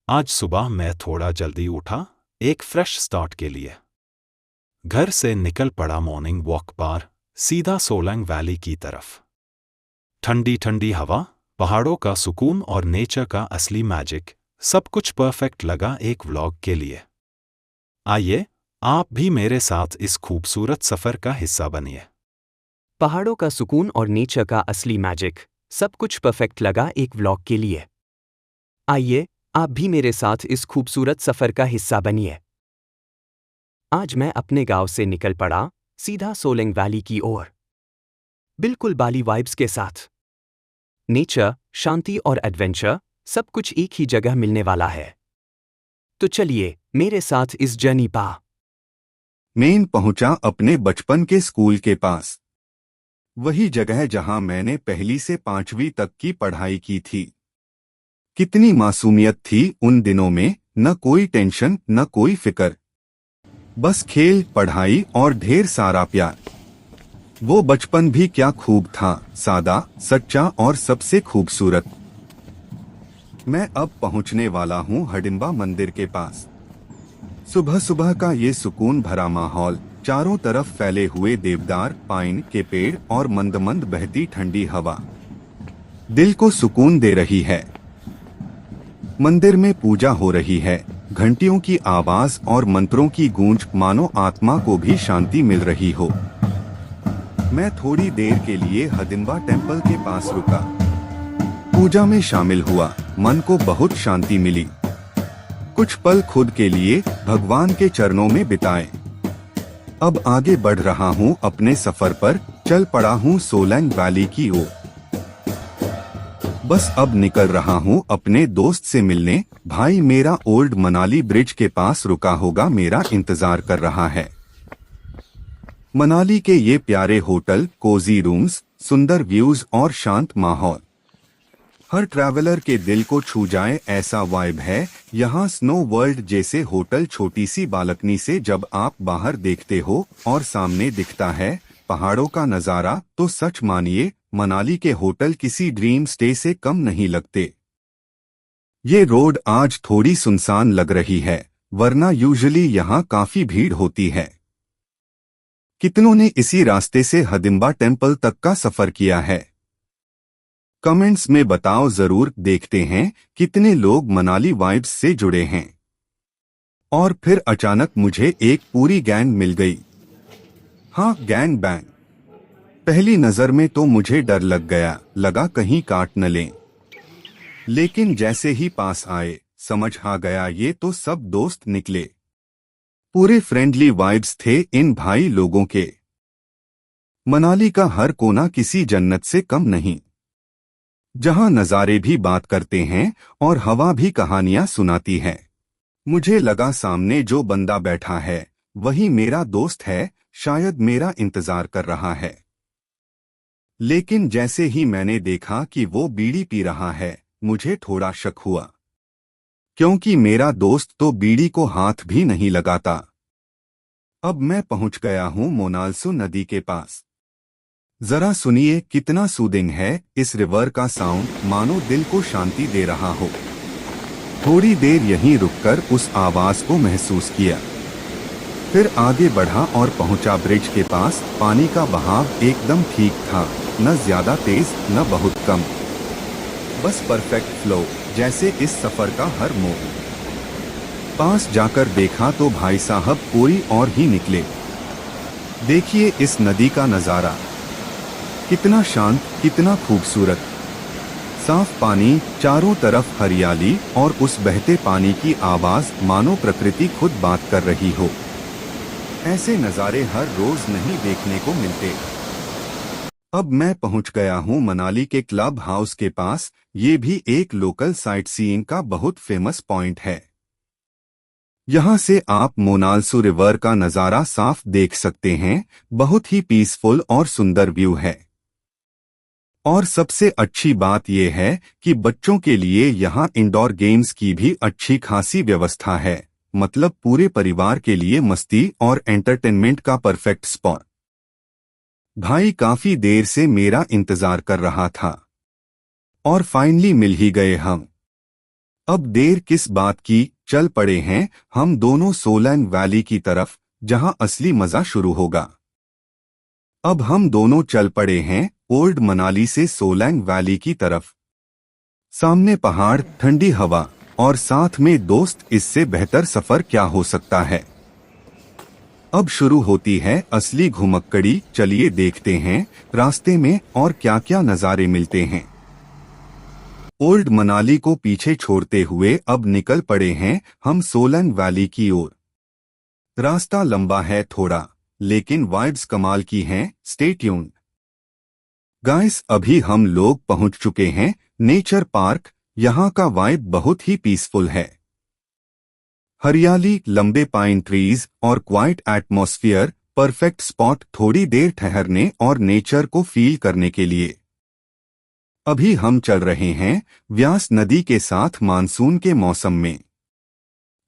आज सुबह मैं थोड़ा जल्दी उठा, एक फ्रेश स्टार्ट के लिए। घर से निकल पड़ा मॉर्निंग वॉक पर, सीधा सोलंग वैली की तरफ। ठंडी ठंडी हवा, पहाड़ों का सुकून और नेचर का असली मैजिक, सब कुछ परफेक्ट लगा एक व्लॉग के लिए। आइए, आप भी मेरे साथ इस खूबसूरत सफ़र का हिस्सा बनिए। पहाड़ों का सुकून और नेचर का असली मैजिक, सब कुछ परफेक्ट लगा एक व्लॉग के लिए। आइए, आप भी मेरे साथ इस खूबसूरत सफर का हिस्सा बनिए। आज मैं अपने गांव से निकल पड़ा, सीधा सोलंग वैली की ओर। बिल्कुल बाली वाइब्स के साथ। नेचर, शांति और एडवेंचर, सब कुछ एक ही जगह मिलने वाला है। तो चलिए, मेरे साथ इस जर्नी पा। मैं पहुंचा अपने बचपन के स्कूल के पास। वही जगह जहां मैंने पहली से 5वीं तक की पढ़ाई की थी। कितनी मासूमियत थी उन दिनों में, न कोई टेंशन न कोई फिक्र, बस खेल, पढ़ाई और ढेर सारा प्यार। वो बचपन भी क्या खूब था, सादा, सच्चा और सबसे खूबसूरत। मैं अब पहुंचने वाला हूं हडिम्बा मंदिर के पास। सुबह सुबह का ये सुकून भरा माहौल, चारों तरफ फैले हुए देवदार, पाइन के पेड़ और मंद मंद बहती ठंडी हवा, दिल को सुकून दे रही है। मंदिर में पूजा हो रही है, घंटियों की आवाज और मंत्रों की गूंज मानो आत्मा को भी शांति मिल रही हो। मैं थोड़ी देर के लिए हडिम्बा टेम्पल के पास रुका। पूजा में शामिल हुआ, मन को बहुत शांति मिली। कुछ पल खुद के लिए भगवान के चरणों में बिताए। अब आगे बढ़ रहा हूँ अपने सफर पर, चल पड़ा हूँ सोलंग वैली की ओर। बस अब निकल रहा हूँ अपने दोस्त से मिलने। भाई मेरा ओल्ड मनाली ब्रिज के पास रुका होगा, मेरा इंतजार कर रहा है। मनाली के ये प्यारे होटल, कोजी रूम्स, सुंदर व्यूज और शांत माहौल, हर ट्रैवलर के दिल को छू जाए ऐसा वाइब है। यहाँ स्नो वर्ल्ड जैसे होटल, छोटी सी बालकनी से जब आप बाहर देखते हो और सामने दिखता है पहाड़ों का नजारा, तो सच मानिए मनाली के होटल किसी ड्रीम स्टे से कम नहीं लगते। ये रोड आज थोड़ी सुनसान लग रही है, वरना यूजुअली यहाँ काफी भीड़ होती है। कितनों ने इसी रास्ते से हडिम्बा टेम्पल तक का सफर किया है? कमेंट्स में बताओ जरूर। देखते हैं कितने लोग मनाली वाइब्स से जुड़े हैं। और फिर अचानक मुझे एक पूरी गैंग मिल गई। हाँ, गैंग बैंग। पहली नजर में तो मुझे डर लग गया, लगा कहीं काट न लें। लेकिन जैसे ही पास आए, समझ आ गया ये तो सब दोस्त निकले। पूरे फ्रेंडली वाइब्स थे इन भाई लोगों के। मनाली का हर कोना किसी जन्नत से कम नहीं, जहां नजारे भी बात करते हैं और हवा भी कहानियां सुनाती है। मुझे लगा सामने जो बंदा बैठा है वही मेरा दोस्त है, शायद मेरा इंतजार कर रहा है। लेकिन जैसे ही मैंने देखा कि वो बीड़ी पी रहा है, मुझे थोड़ा शक हुआ, क्योंकि मेरा दोस्त तो बीड़ी को हाथ भी नहीं लगाता। अब मैं पहुंच गया हूं मोनाल्सू नदी के पास। जरा सुनिए कितना सूदिंग है इस रिवर का साउंड, मानो दिल को शांति दे रहा हो। थोड़ी देर यहीं रुककर उस आवाज को महसूस किया, फिर आगे बढ़ा और पहुंचा ब्रिज के पास। पानी का बहाव एकदम ठीक था, न ज्यादा तेज न बहुत कम, बस परफेक्ट फ्लो, जैसे इस सफर का हर मोड़। पास जाकर देखा तो भाई साहब कोई और ही निकले। देखिए इस नदी का नजारा, कितना शांत, कितना खूबसूरत। साफ पानी, चारों तरफ हरियाली और उस बहते पानी की आवाज मानो प्रकृति खुद बात कर रही हो। ऐसे नज़ारे हर रोज नहीं देखने को मिलते। अब मैं पहुंच गया हूं मनाली के क्लब हाउस के पास। ये भी एक लोकल साइट सीइंग का बहुत फेमस पॉइंट है। यहाँ से आप मोनाल्सू रिवर का नज़ारा साफ देख सकते हैं। बहुत ही पीसफुल और सुंदर व्यू है। और सबसे अच्छी बात यह है कि बच्चों के लिए यहाँ इंडोर गेम्स की भी अच्छी खासी व्यवस्था है। मतलब पूरे परिवार के लिए मस्ती और एंटरटेनमेंट का परफेक्ट स्पॉट। भाई काफी देर से मेरा इंतजार कर रहा था और फाइनली मिल ही गए हम। अब देर किस बात की, चल पड़े हैं हम दोनों सोलैंग वैली की तरफ, जहां असली मजा शुरू होगा। अब हम दोनों चल पड़े हैं ओल्ड मनाली से सोलैंग वैली की तरफ। सामने पहाड़, ठंडी हवा और साथ में दोस्त, इससे बेहतर सफर क्या हो सकता है। अब शुरू होती है असली घुमक्कड़ी। चलिए देखते हैं रास्ते में और क्या क्या नज़ारे मिलते हैं। ओल्ड मनाली को पीछे छोड़ते हुए अब निकल पड़े हैं हम सोलैंग वैली की ओर। रास्ता लंबा है थोड़ा, लेकिन वाइब्स कमाल की हैं। स्टे ट्यून्ड गाइस, अभी हम लोग पहुंच चुके हैं नेचर पार्क। यहाँ का वाइब बहुत ही पीसफुल है। हरियाली, लंबे पाइन ट्रीज और क्वाइट एटमॉस्फियर, परफेक्ट स्पॉट थोड़ी देर ठहरने और नेचर को फील करने के लिए। अभी हम चल रहे हैं व्यास नदी के साथ मानसून के मौसम में।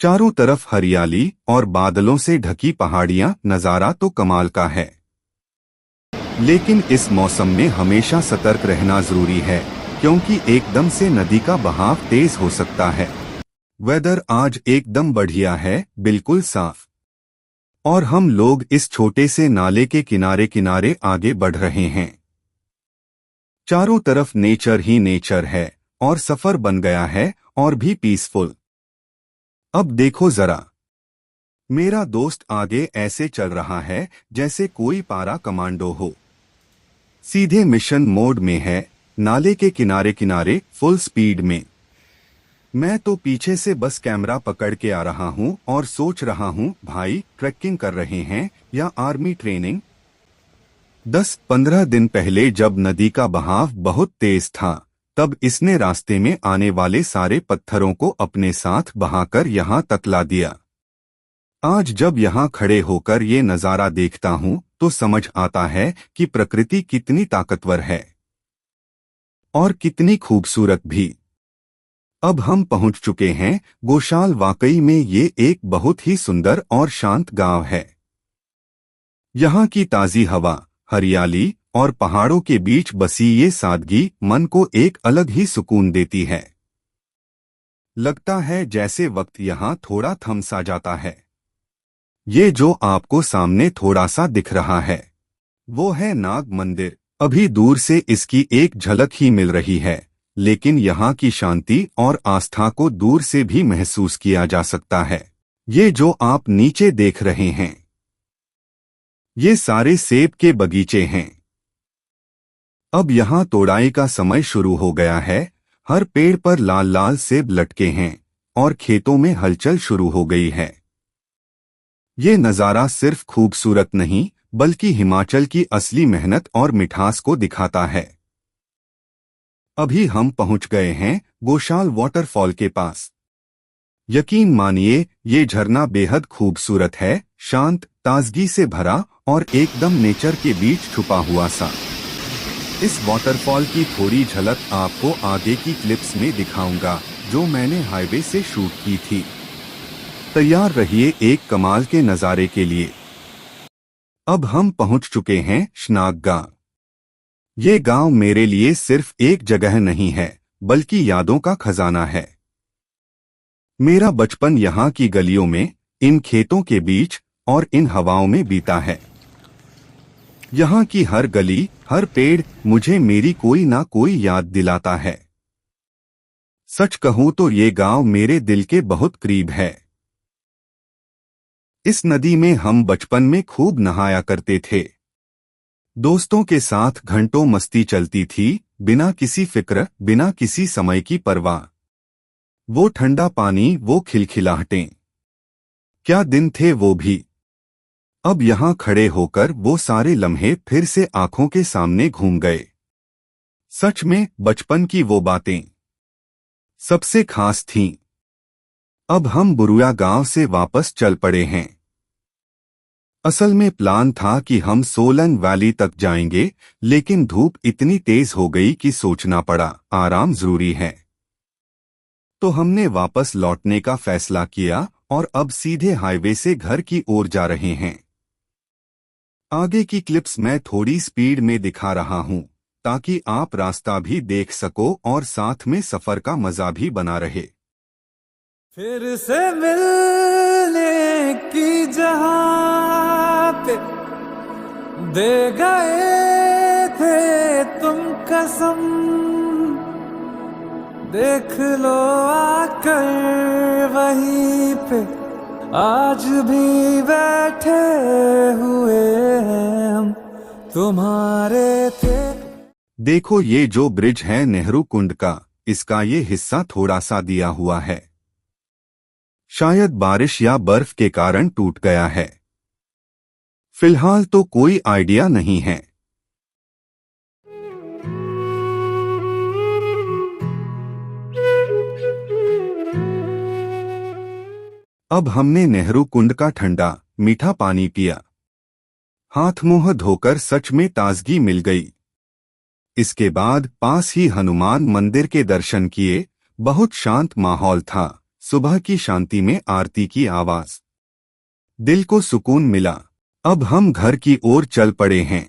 चारों तरफ हरियाली और बादलों से ढकी पहाड़ियां, नजारा तो कमाल का है। लेकिन इस मौसम में हमेशा सतर्क रहना जरूरी है, क्योंकि एकदम से नदी का बहाव तेज हो सकता है। वेदर आज एकदम बढ़िया है, बिल्कुल साफ। और हम लोग इस छोटे से नाले के किनारे किनारे आगे बढ़ रहे हैं। चारों तरफ नेचर ही नेचर है और सफर बन गया है और भी पीसफुल। अब देखो जरा, मेरा दोस्त आगे ऐसे चल रहा है जैसे कोई पारा कमांडो हो। सीधे मिशन मोड में है, नाले के किनारे किनारे फुल स्पीड में। मैं तो पीछे से बस कैमरा पकड़ के आ रहा हूं और सोच रहा हूं, भाई ट्रैकिंग कर रहे हैं या आर्मी ट्रेनिंग। 10-15 दिन पहले जब नदी का बहाव बहुत तेज था, तब इसने रास्ते में आने वाले सारे पत्थरों को अपने साथ बहाकर यहां तक ला दिया। आज जब यहां खड़े होकर ये नजारा देखता हूं तो समझ आता है कि प्रकृति कितनी ताकतवर है और कितनी खूबसूरत भी। अब हम पहुंच चुके हैं गोशाल। वाकई में ये एक बहुत ही सुंदर और शांत गांव है। यहाँ की ताजी हवा, हरियाली और पहाड़ों के बीच बसी ये सादगी मन को एक अलग ही सुकून देती है। लगता है जैसे वक्त यहाँ थोड़ा थम सा जाता है। ये जो आपको सामने थोड़ा सा दिख रहा है, वो है नाग मंदिर। अभी दूर से इसकी एक झलक ही मिल रही है, लेकिन यहाँ की शांति और आस्था को दूर से भी महसूस किया जा सकता है। ये जो आप नीचे देख रहे हैं, ये सारे सेब के बगीचे हैं। अब यहाँ तोड़ाई का समय शुरू हो गया है। हर पेड़ पर लाल लाल सेब लटके हैं और खेतों में हलचल शुरू हो गई है। ये नज़ारा सिर्फ खूबसूरत नहीं, बल्कि हिमाचल की असली मेहनत और मिठास को दिखाता है। अभी हम पहुंच गए हैं गोशाल वाटरफॉल के पास। यकीन मानिए, ये झरना बेहद खूबसूरत है, शांत, ताजगी से भरा और एकदम नेचर के बीच छुपा हुआ सा। इस वाटरफॉल की थोड़ी झलक आपको आगे की क्लिप्स में दिखाऊंगा, जो मैंने हाईवे से शूट की थी। तैयार रहिए एक कमाल के नज़ारे के लिए। अब हम पहुंच चुके हैं शनाग गांव। ये गांव मेरे लिए सिर्फ एक जगह नहीं है, बल्कि यादों का खजाना है। मेरा बचपन यहाँ की गलियों में, इन खेतों के बीच और इन हवाओं में बीता है। यहाँ की हर गली, हर पेड़ मुझे मेरी कोई ना कोई याद दिलाता है। सच कहूँ तो ये गांव मेरे दिल के बहुत करीब है। इस नदी में हम बचपन में खूब नहाया करते थे। दोस्तों के साथ घंटों मस्ती चलती थी, बिना किसी फिक्र, बिना किसी समय की परवाह। वो ठंडा पानी, वो खिलखिलाहटें, क्या दिन थे वो भी। अब यहाँ खड़े होकर वो सारे लम्हे फिर से आंखों के सामने घूम गए। सच में बचपन की वो बातें सबसे खास थीं। अब हम बुरुया गांव से वापस चल पड़े हैं। असल में प्लान था कि हम सोलंग वैली तक जाएंगे, लेकिन धूप इतनी तेज हो गई कि सोचना पड़ा, आराम जरूरी है। तो हमने वापस लौटने का फैसला किया और अब सीधे हाईवे से घर की ओर जा रहे हैं। आगे की क्लिप्स मैं थोड़ी स्पीड में दिखा रहा हूं, ताकि आप रास्ता भी देख सको और साथ में सफर का मजा भी बना रहे। फिर से मिलने की जहां पे दे गए थे तुम कसम, देख लो आकर वहीं पे आज भी बैठे हुए हैं हम तुम्हारे थे। देखो ये जो ब्रिज है नेहरू कुंड का, इसका ये हिस्सा थोड़ा सा दिया हुआ है। शायद बारिश या बर्फ के कारण टूट गया है। फिलहाल तो कोई आइडिया नहीं है। अब हमने नेहरू कुंड का ठंडा मीठा पानी पिया। हाथ मुंह धोकर सच में ताजगी मिल गई। इसके बाद पास ही हनुमान मंदिर के दर्शन किए। बहुत शांत माहौल था। सुबह की शांति में आरती की आवाज, दिल को सुकून मिला। अब हम घर की ओर चल पड़े हैं।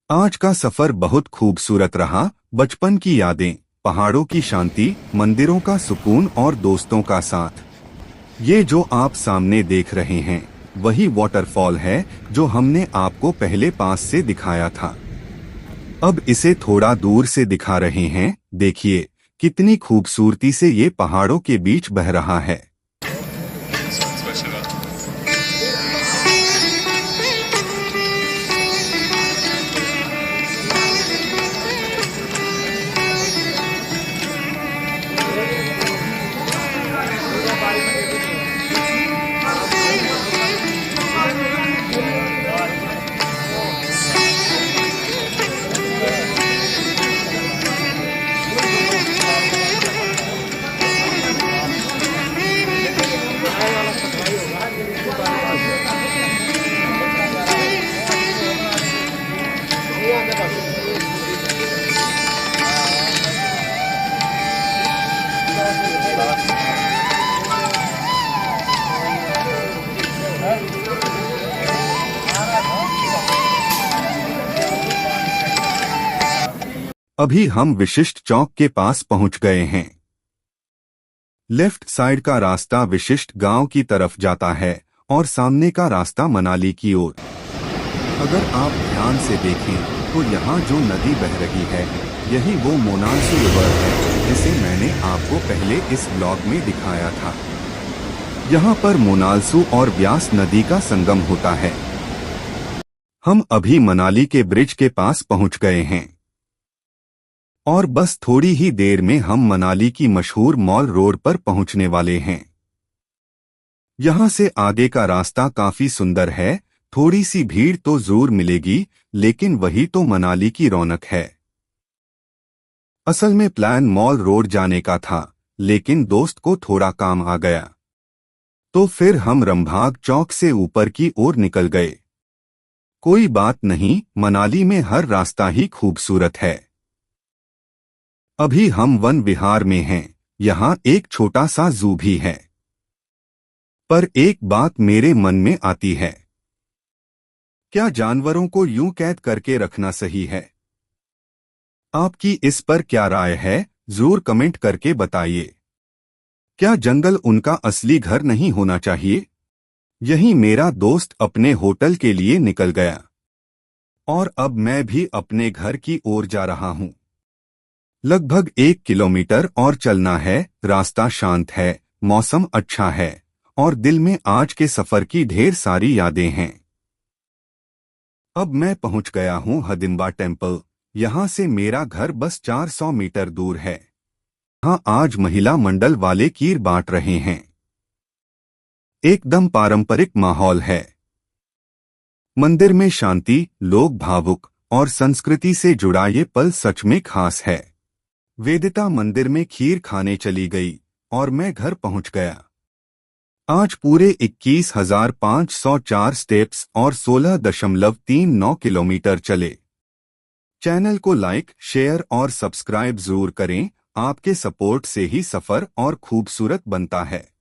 आज का सफर बहुत खूबसूरत रहा। बचपन की यादें, पहाड़ों की शांति, मंदिरों का सुकून और दोस्तों का साथ। ये जो आप सामने देख रहे हैं वही वाटरफॉल है जो हमने आपको पहले पास से दिखाया था। अब इसे थोड़ा दूर से दिखा रहे हैं। देखिए कितनी खूबसूरती से ये पहाड़ों के बीच बह रहा है। अभी हम विशिष्ट चौक के पास पहुंच गए हैं। लेफ्ट साइड का रास्ता विशिष्ट गांव की तरफ जाता है और सामने का रास्ता मनाली की ओर। अगर आप ध्यान से देखें तो यहाँ जो नदी बह रही है यही वो मोनाल्सू रिवर है जिसे मैंने आपको पहले इस ब्लॉग में दिखाया था। यहाँ पर मोनाल्सू और व्यास नदी का संगम होता है। हम अभी मनाली के ब्रिज के पास पहुंच गए हैं और बस थोड़ी ही देर में हम मनाली की मशहूर मॉल रोड पर पहुंचने वाले हैं। यहां से आगे का रास्ता काफी सुंदर है। थोड़ी सी भीड़ तो जरूर मिलेगी, लेकिन वही तो मनाली की रौनक है। असल में प्लान मॉल रोड जाने का था, लेकिन दोस्त को थोड़ा काम आ गया, तो फिर हम रंभाग चौक से ऊपर की ओर निकल गए। कोई बात नहीं, मनाली में हर रास्ता ही खूबसूरत है। अभी हम वन विहार में हैं। यहाँ एक छोटा सा जू भी है। पर एक बात मेरे मन में आती है, क्या जानवरों को यूं कैद करके रखना सही है? आपकी इस पर क्या राय है, जरूर कमेंट करके बताइए। क्या जंगल उनका असली घर नहीं होना चाहिए? यही मेरा दोस्त अपने होटल के लिए निकल गया और अब मैं भी अपने घर की ओर जा रहा हूं। लगभग 1 किलोमीटर और चलना है। रास्ता शांत है, मौसम अच्छा है और दिल में आज के सफर की ढेर सारी यादें हैं। अब मैं पहुंच गया हूं हडिम्बा टेम्पल। यहां से मेरा घर बस 400 मीटर दूर है। यहां आज महिला मंडल वाले खीर बांट रहे हैं। एकदम पारंपरिक माहौल है। मंदिर में शांति, लोग भावुक और संस्कृति से जुड़ा ये पल सच में खास है। वेदिता मंदिर में खीर खाने चली गई और मैं घर पहुंच गया। आज पूरे 21,504 स्टेप्स और 16.39 किलोमीटर चले। चैनल को लाइक, शेयर और सब्सक्राइब जरूर करें। आपके सपोर्ट से ही सफर और खूबसूरत बनता है।